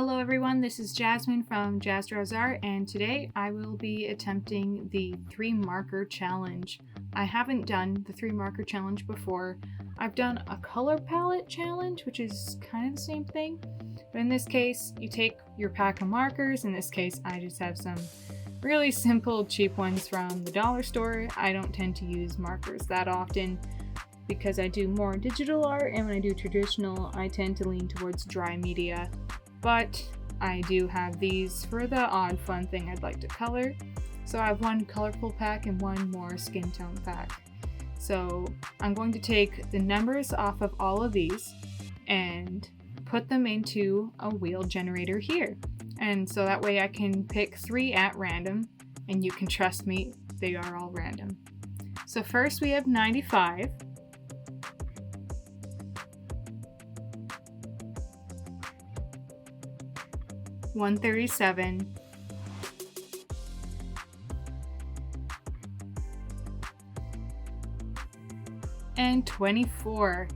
Hello everyone, this is Jasmine from Jazz Draws Art, and today I will be attempting the 3 marker challenge. I haven't done the 3 marker challenge before. I've done a color palette challenge, which is kind of the same thing, but in this case you take your pack of markers. In this case I just have some really simple cheap ones from the dollar store. I don't tend to use markers that often because I do more digital art, and when I do traditional I tend to lean towards dry media. But I do have these for the odd fun thing I'd like to color. So I have one colorful pack and one more skin tone pack. So I'm going to take the numbers off of all of these and put them into a wheel generator here. And so that way I can pick 3 at random, and you can trust me, they are all random. So first we have 95. 137, 24.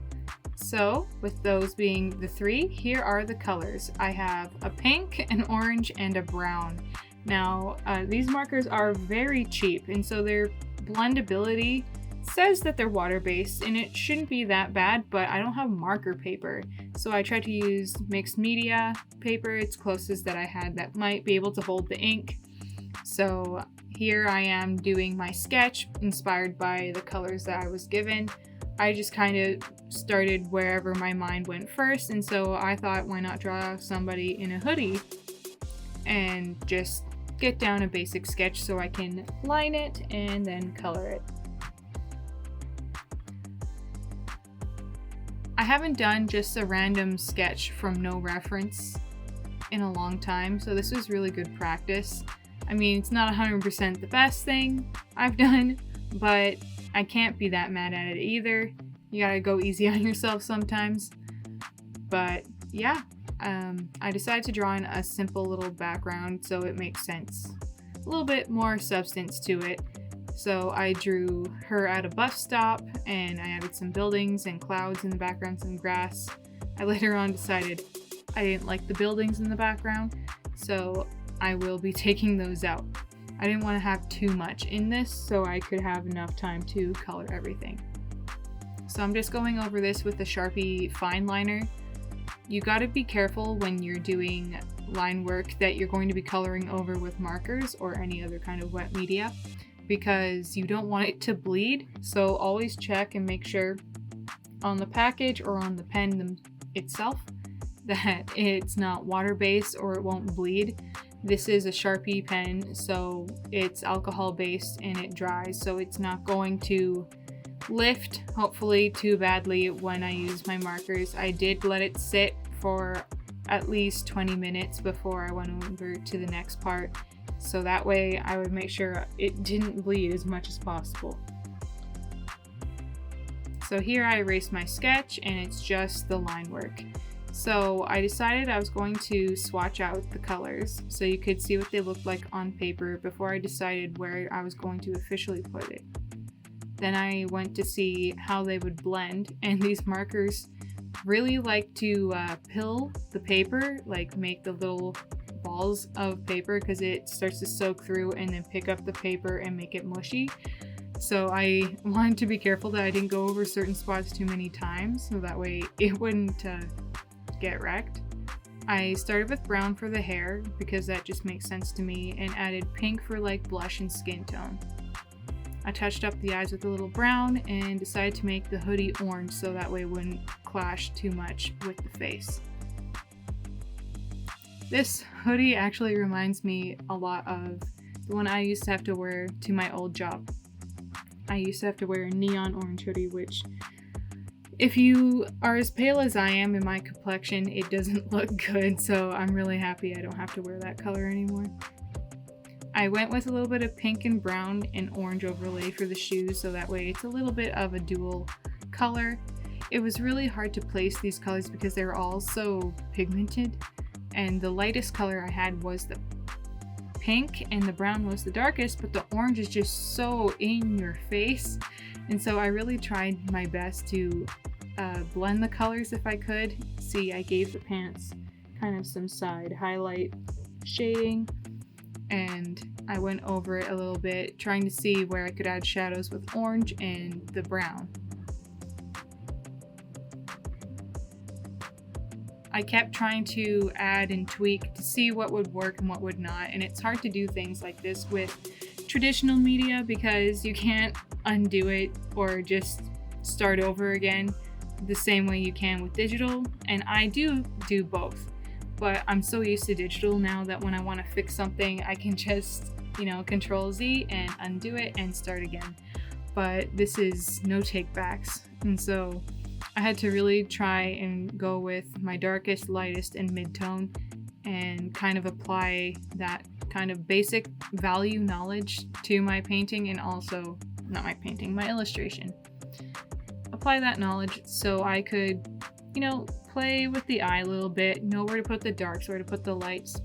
So with those being the 3, here are the colors. I have a pink, an orange, and a brown. Now these markers are very cheap, and so their blendability says that they're water-based, and it shouldn't be that bad, but I don't have marker paper, so I tried to use mixed media paper. It's closest that I had that might be able to hold the ink. So here I am doing my sketch inspired by the colors that I was given. I just kind of started wherever my mind went first, and so I thought, why not draw somebody in a hoodie and just get down a basic sketch so I can line it and then color it. I haven't done just a random sketch from no reference in a long time, so this was really good practice. I mean, it's not 100% the best thing I've done, but I can't be that mad at it either. You gotta go easy on yourself sometimes. But yeah, I decided to draw in a simple little background so it makes sense. A little bit more substance to it. So I drew her at a bus stop, and I added some buildings and clouds in the background, some grass. I later on decided I didn't like the buildings in the background, so I will be taking those out. I didn't want to have too much in this, so I could have enough time to color everything. So I'm just going over this with the Sharpie fine liner. You gotta be careful when you're doing line work that you're going to be coloring over with markers or any other kind of wet media, because you don't want it to bleed. So always check and make sure on the package or on the pen itself that it's not water-based or it won't bleed. This is a Sharpie pen, so it's alcohol-based and it dries, so it's not going to lift, hopefully, too badly when I use my markers. I did let it sit for at least 20 minutes before I went over to the next part, so that way I would make sure it didn't bleed as much as possible. So here I erased my sketch, and it's just the line work. So I decided I was going to swatch out the colors so you could see what they looked like on paper before I decided where I was going to officially put it. Then I went to see how they would blend, and these markers really like to pill the paper, like make the little balls of paper, because it starts to soak through and then pick up the paper and make it mushy. So I wanted to be careful that I didn't go over certain spots too many times, so that way it wouldn't get wrecked. I started with brown for the hair because that just makes sense to me, and added pink for like blush and skin tone. I touched up the eyes with a little brown and decided to make the hoodie orange so that way it wouldn't clash too much with the face. This hoodie actually reminds me a lot of the one I used to have to wear to my old job. I used to have to wear a neon orange hoodie, which, if you are as pale as I am in my complexion, it doesn't look good, so I'm really happy I don't have to wear that color anymore. I went with a little bit of pink and brown and orange overlay for the shoes, so that way it's a little bit of a dual color. It was really hard to place these colors because they're all so pigmented, and the lightest color I had was the pink and the brown was the darkest, but the orange is just so in your face, and so I really tried my best to blend the colors if I could. See, I gave the pants kind of some side highlight shading, and I went over it a little bit, trying to see where I could add shadows with orange and the brown. I kept trying to add and tweak to see what would work and what would not, and it's hard to do things like this with traditional media because you can't undo it or just start over again the same way you can with digital, and I do both, but I'm so used to digital now that when I want to fix something I can just, Control Z and undo it and start again. But this is no take backs, and so I had to really try and go with my darkest, lightest, and mid-tone and kind of apply that kind of basic value knowledge to my painting, and also, not my painting, my illustration. Apply that knowledge so I could, play with the eye a little bit, know where to put the darks, where to put the lights.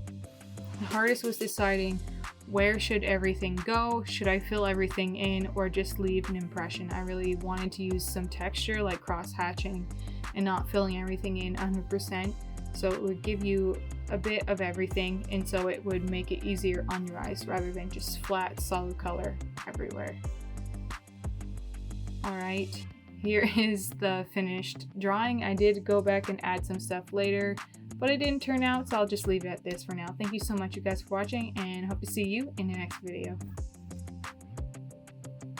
The hardest was deciding where should everything go. Should I fill everything in or just leave an impression? I really wanted to use some texture, like cross-hatching, and not filling everything in 100%, so it would give you a bit of everything, and so it would make it easier on your eyes rather than just flat solid color everywhere. Alright, here is the finished drawing. I did go back and add some stuff later, but it didn't turn out, so I'll just leave it at this for now. Thank you so much, you guys, for watching, and hope to see you in the next video.